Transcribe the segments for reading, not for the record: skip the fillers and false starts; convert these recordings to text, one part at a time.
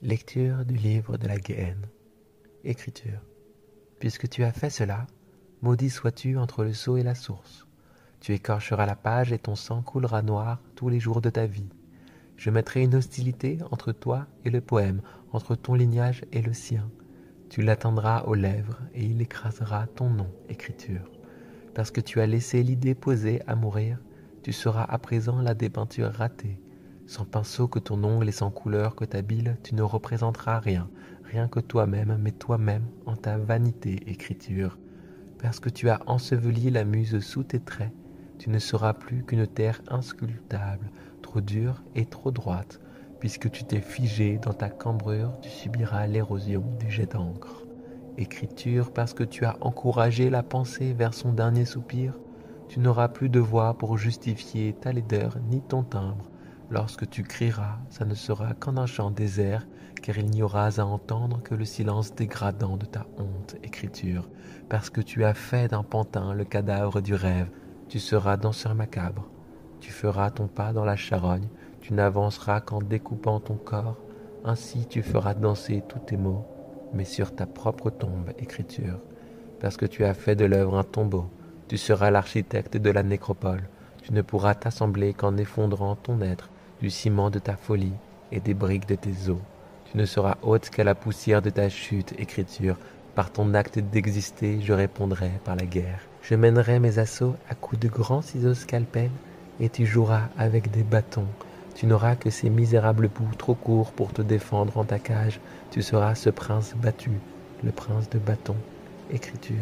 Lecture du livre de la Guéhenne. Écriture. Puisque tu as fait cela, maudit sois-tu entre le seau et la source. Tu écorcheras la page et ton sang coulera noir tous les jours de ta vie. Je mettrai une hostilité entre toi et le poème, entre ton lignage et le sien. Tu l'atteindras aux lèvres et il écrasera ton nom, écriture. Parce que tu as laissé l'idée posée à mourir, tu seras à présent la dépeinture ratée. Sans pinceau que ton ongle et sans couleur que ta bile, tu ne représenteras rien, rien que toi-même, mais toi-même en ta vanité, écriture. Parce que tu as enseveli la muse sous tes traits, tu ne seras plus qu'une terre insculptable, trop dure et trop droite. Puisque tu t'es figé dans ta cambrure, tu subiras l'érosion du jet d'encre. Écriture, parce que tu as encouragé la pensée vers son dernier soupir, tu n'auras plus de voix pour justifier ta laideur ni ton timbre. Lorsque tu crieras, ça ne sera qu'en un chant désert, car il n'y aura à entendre que le silence dégradant de ta honte, écriture. Parce que tu as fait d'un pantin le cadavre du rêve, tu seras danseur macabre. Tu feras ton pas dans la charogne, tu n'avanceras qu'en découpant ton corps. Ainsi tu feras danser tous tes mots, mais sur ta propre tombe, écriture. Parce que tu as fait de l'œuvre un tombeau, tu seras l'architecte de la nécropole. Tu ne pourras t'assembler qu'en effondrant ton être, du ciment de ta folie et des briques de tes os. Tu ne seras haute qu'à la poussière de ta chute, écriture. Par ton acte d'exister, je répondrai par la guerre. Je mènerai mes assauts à coups de grands ciseaux scalpels, et tu joueras avec des bâtons. Tu n'auras que ces misérables bouts trop courts pour te défendre en ta cage. Tu seras ce prince battu, le prince de bâton. Écriture.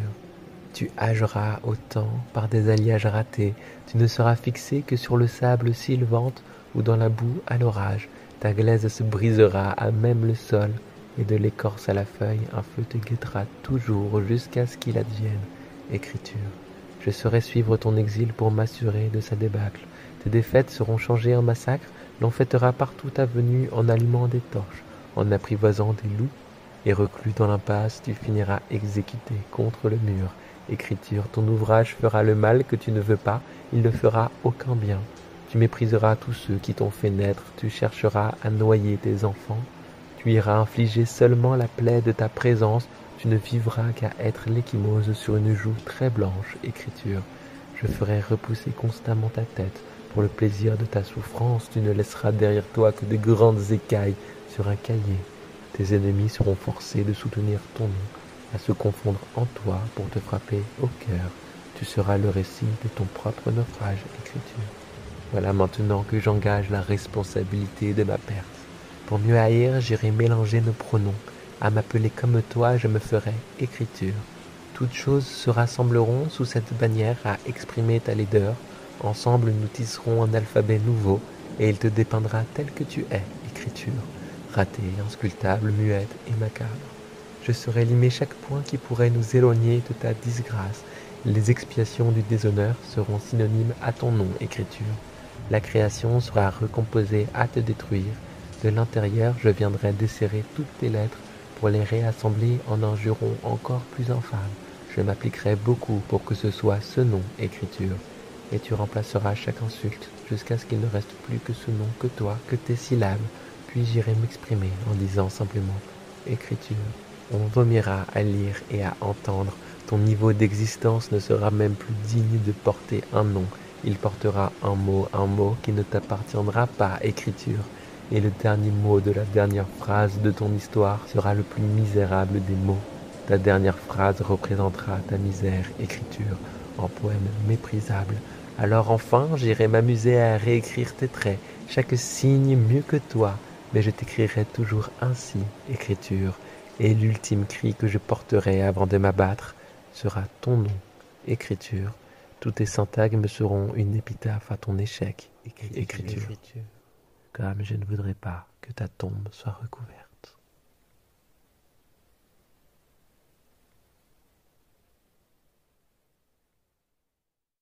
Tu ageras au temps par des alliages ratés. Tu ne seras fixé que sur le sable sylvante ou dans la boue à l'orage. Ta glaise se brisera à même le sol, et de l'écorce à la feuille, un feu te guettera toujours jusqu'à ce qu'il advienne. Écriture. Je saurai suivre ton exil pour m'assurer de sa débâcle. Tes défaites seront changées en massacre. L'on fêtera partout ta venue en allumant des torches, en apprivoisant des loups. Et reclus dans l'impasse, tu finiras exécuté contre le mur. Écriture, ton ouvrage fera le mal que tu ne veux pas, il ne fera aucun bien. Tu mépriseras tous ceux qui t'ont fait naître, tu chercheras à noyer tes enfants. Tu iras infliger seulement la plaie de ta présence, tu ne vivras qu'à être l'échymose sur une joue très blanche. Écriture, je ferai repousser constamment ta tête. Pour le plaisir de ta souffrance, tu ne laisseras derrière toi que de grandes écailles sur un cahier. Tes ennemis seront forcés de soutenir ton nom, à se confondre en toi pour te frapper au cœur. Tu seras le récit de ton propre naufrage, écriture. Voilà maintenant que j'engage la responsabilité de ma perte. Pour mieux haïr, j'irai mélanger nos pronoms. À m'appeler comme toi, je me ferai écriture. Toutes choses se rassembleront sous cette bannière à exprimer ta laideur. Ensemble, nous tisserons un alphabet nouveau, et il te dépeindra tel que tu es, écriture. Ratée, insculptable, muette et macabre. Je saurai limer chaque point qui pourrait nous éloigner de ta disgrâce. Les expiations du déshonneur seront synonymes à ton nom, écriture. La création sera recomposée à te détruire. De l'intérieur, je viendrai desserrer toutes tes lettres pour les réassembler en un juron encore plus infâme. Je m'appliquerai beaucoup pour que ce soit ce nom, écriture. Et tu remplaceras chaque insulte jusqu'à ce qu'il ne reste plus que ce nom, que toi, que tes syllabes. Puis j'irai m'exprimer en disant simplement écriture. On vomira à lire et à entendre. Ton niveau d'existence ne sera même plus digne de porter un nom. Il portera un mot qui ne t'appartiendra pas, écriture. Et le dernier mot de la dernière phrase de ton histoire sera le plus misérable des mots. Ta dernière phrase représentera ta misère, écriture, en poème méprisable. Alors enfin, j'irai m'amuser à réécrire tes traits, chaque signe mieux que toi, mais je t'écrirai toujours ainsi, écriture, et l'ultime cri que je porterai avant de m'abattre sera ton nom, écriture. Tous tes syntagmes seront une épitaphe à ton échec, écriture. Comme je ne voudrais pas que ta tombe soit recouverte.